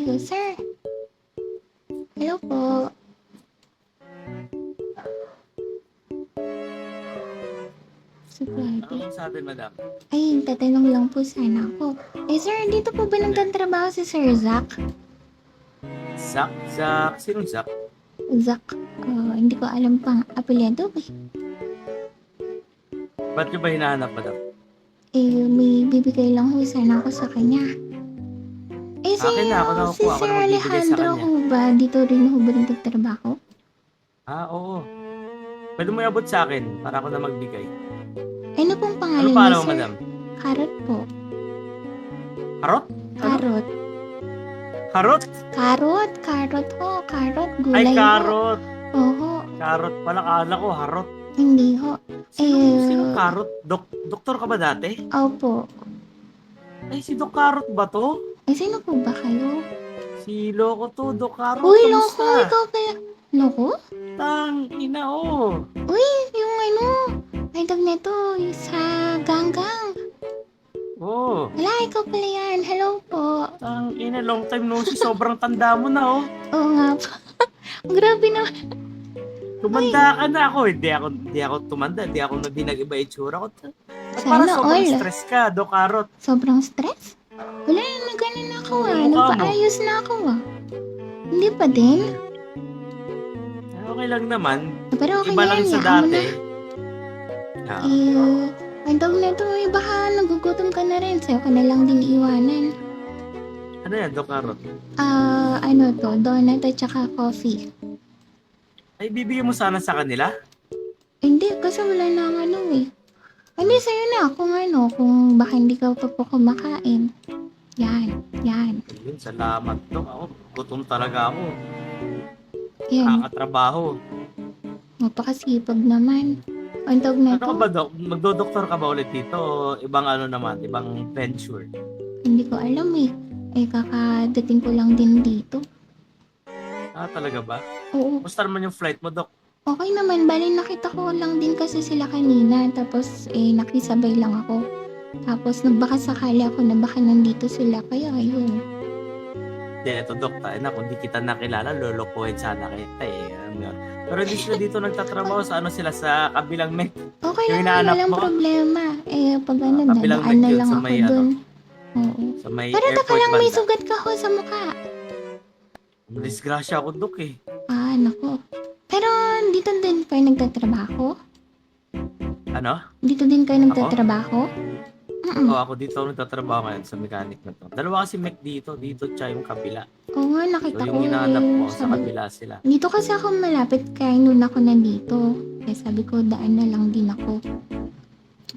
you, sir. Hello po. Suplente. Ano sa atin, madam? Ay, tatanong lang po sana ako. Eh, sir, dito po ba nagtatrabaho si Sir Zack? Zach? Sinong Zach? Zack, hindi ko alam pang apelyido eh. Ba't nyo ba hinahanap, madam? Eh, may bibigay lang ho sana ako sa kanya. Eh, Akin na, ako na si ako Sir na magbibigay sa Alejandro kanya. ho ba? Dito rin ho ba nagtatrabaho? Oo. Pwede mo iabot sa akin para ako na magbigay. Ano pong Ano pangalan pa niya, mo, sir? madam? Carrot po. Karot? Carrot. Karot? Carrot. Carrot ho. Carrot. Ay, Gulay ho. karot. Oho. Karot pala, kala ko, harot. Hindi ho. Sino karot? Doktor ka ba dati? Opo. Ay, si Dok Karot ba to? Eh, sino po ba kayo? Si Loko to, Dok Karot. Uy, kamusta? loko. Ikaw pala. Loko? Tang, ina, oh. Uy, yung ano. Ay, tag neto. Sa ganggang. Oh, Wala, ikaw pala yan. Hello po. tang, ina, long time no see. Sobrang tanda mo na, oh. Oo nga po. Grabe naman. Tumanda ka na ako. Hindi ako tumanda. Hindi ako na binag-iba itsura ko. At Sana para sobrang all. stress ka, Dok Karot. Sobrang stress? Wala na ganun ako Oo, ah. mukha mo. Nagpaayos na ako ah. Hindi pa din? Okay lang naman. Pero okay Iba na lang yan. sa Hayaan mo dati. na. Ang tawag na ito, baka nagugutom ka na rin. Sa'yo ka na lang din iwanan. Ano yan, Dok Karot? Ano to? Donut at saka coffee. Ay, bibigyan mo sana sa kanila? Hindi, kasi wala na ang ano eh. Hindi, sa'yo na. Kung baka hindi ka pa po kumakain. Yan. Ayun, salamat, Dok. Ako, gutom talaga ako. Yan. Kakatrabaho. Mapakasipag naman. Ang tawag na Ano ka ito, ba, Dok? Magdodoktor ka ba ulit dito? O ibang ano naman, ibang venture? hindi ko alam eh. Eh, kakadating ko lang din dito. Talaga ba? Oo, Kumusta naman yung flight mo, Dok? okay naman. Bali, nakita ko lang din kasi sila kanina. Tapos, nakisabay lang ako. Tapos, nagbaka sakali ako na baka nandito sila. Kaya, ayun. Hindi, ito, Dok. Tayo na, kung di kita nakilala, lolokohin sana kita eh. Alam mo yun. Pero hindi sila dito nagtatrabaho sa ano sila sa kabilang mek. Okay Yung lang, hinahanap walang mo? problema. Pag ano, Kabilang dadaan na medyo lang sa ako may ano. dun. Oo. Sa may Pero taka airport lang, may banda. sugat ka ho sa mukha. Disgrasya ako, Dok eh. Nako. Pero, dito din kayo nagtatrabaho? Ano? Dito din kayo nagtatrabaho? Mm. Ako dito ako nagtatrabaho ngayon sa mechanic na to. Dalawa kasi mek dito tsaka yung kabila. Oo nga, nakita So ko yung hinahanap mo sa sabi- kabila sila. Dito kasi ako malapit kaya noon ako nandito. Kaya sabi ko, daan na lang din ako.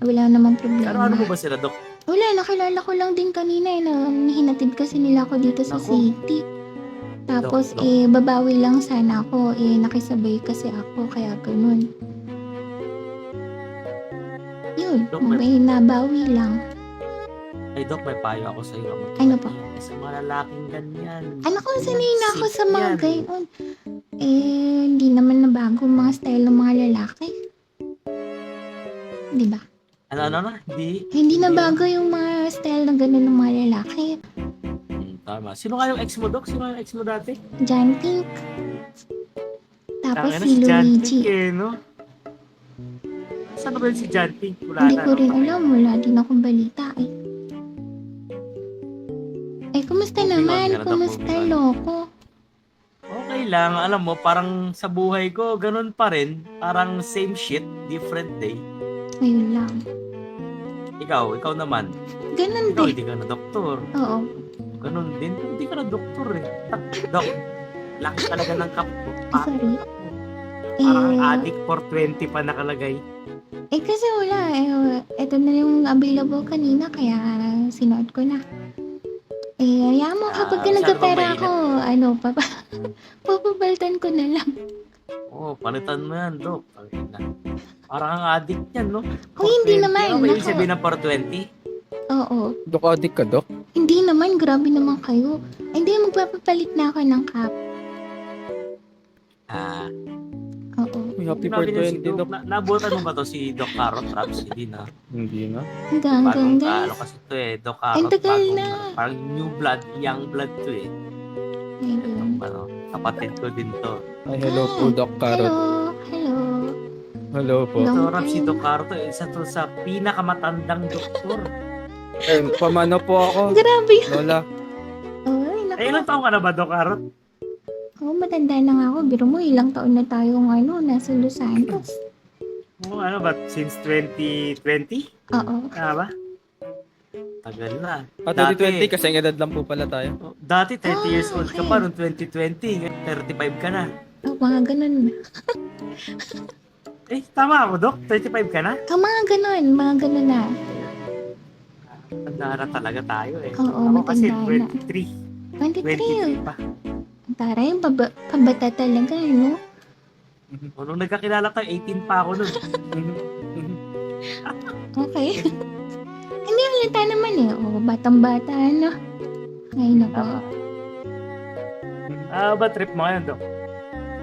Wala namang Pero problema. ano mo ba sila, Dok? Wala, nakilala ko lang din kanina na hinatid kasi nila ako dito sa Naku. city. Tapos, Dok. babawi lang sana ako. Nakisabay kasi ako, kaya ganun. Yun, Dok, may nabawi lang. Ay, Dok, may payo ako sa iyo. Ano pa? Sa mga lalaking ganyan. Ano kung sanay na ako Sick sa mga yan. gayon? Hindi naman nabago ang mga style ng mga lalaki. Di ba? Ano? Hindi na bago yung mga style na gano'n ng mga lalaki. Tama. Sino nga yung ex mo, Dok? Sino nga yung ex mo dati? John Pink. Tapos Tangina, si John Luigi. Pink eh, no? Saan ba yun si John Pink? Wala Hindi na, ko no? rin alam. Wala din akong balita eh. Kumusta Moving on naman? ka na, Dok, Kumusta, moving on. loko? Okay lang. Alam mo, parang sa buhay ko, ganun pa rin. Parang same shit, different day. Ayun lang. Ikaw naman. Ganun Ikaw, din. hindi ka na doktor. Oo. Ganun din. Hindi ka na doktor eh. Dok, laki talaga ng cup ko. Sorry. Parang Eh, addict for 20 pa nakalagay. kasi wala. Ito na yung available kanina, kaya sinuot ko na. Hayaan mo, kapag masyado nagkapera bang ako, papabaltan ko na lang. Oo, palitan mo yan, Dok. Parang ang addict yan, no? Uy, hindi 420. naman. Ano ba ibig Nako. sabihin ng 420? Oo. Dok, addict ka, Dok? Hindi naman, grabe naman kayo. Hindi, magpapapalit na ako ng cup. Oo. Uy, happy Sinabi niya si 420, Dok. Nabutan mo ba to si Doc Carrot Raps? Hindi na. Hindi na. Hanggang Bagong guys. ano kasi to eh, Doc Ang Carrot. tagal bagong, na. Parang new blood, young blood to eh. Ayun. Ano, kapatid ko din to. Ay, hello po, Doc Carrot. Hello. Hello po. Long So, Rap, si time. Doc Carto, isa to sa pinakamatandang doktor. Eh, pamano po ako, Grabe yun. Lola. Ay, naku. Eh, ilang taong ka na ba, Doc Carot? Oo, matanda na nga ako. Biro mo, ilang taon na tayong nasa Los Santos. Ano ba, since 2020? Oo. Ba? Tagal na. 2020 kasi ang edad lang po pala tayo. Dati 30 years old ka okay. pa noong 2020. 35 ka na. Oh, mga ganun. Eh, tama ako, Doc. 35 ka na? Mga ganun na. Tanda na talaga tayo eh. Oo, Ako kasi matanda na. 23. 23. 23 pa. Taray, pabata talaga, no? Nung nagkakilala tayo, 18 pa ako nun. Okay. Hindi halata naman eh. Oo, batang-bata, no? Ay, nako. Ba trip mo ngayon, Doc?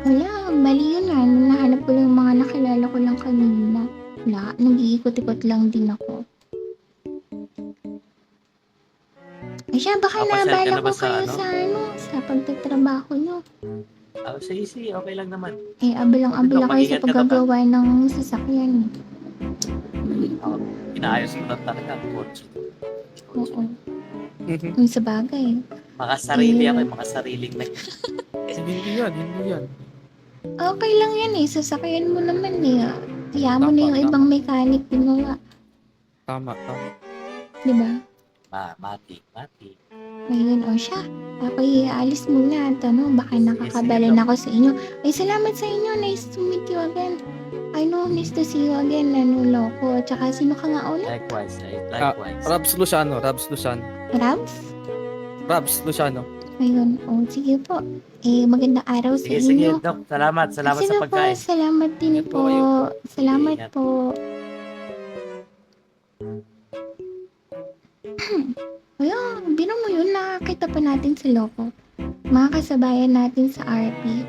Wala, mali yun Nung nahanap ko lang yung mga nakilala ko lang kanina. Wala, nag-iikot-ikot lang din ako. Ay siya, baka Papasyal ka nabala na ko ba sa kayo ano? sa pagtatrabaho nyo. Sige, okay lang naman. Eh, abalang-abala kayo sa Mag-ingat ka, Doc, paggagawa ng sasakyan. Inaayos ko lang talaga ang kotse. Oo. Kung sa bagay. Makasarili Eh. ako, makasariling na. Hindi yan. Okay lang yan eh. Sasakyan mo naman eh. Kaya mo Tama, na yung tama. ibang mechanic gumawa. Tama. Diba? Mati. Ngayon, siya. Alis muna at baka nakakabala sige, na ako sa inyo. Ay, salamat sa inyo. Nice to meet you again. Nice to see you again, Loko. Tsaka sino ka nga ulit? Likewise. Rabs Luciano. Rabs? Ayun, sige po. Magandang araw sa Sige, inyo. Doc. Salamat Sige sa po, pagkain. salamat din Ingat po po. kayo. Salamat Ingat. po. Ayun, bino mo yun, nakakita pa natin sa Loko. Mga kasabayan natin sa RP.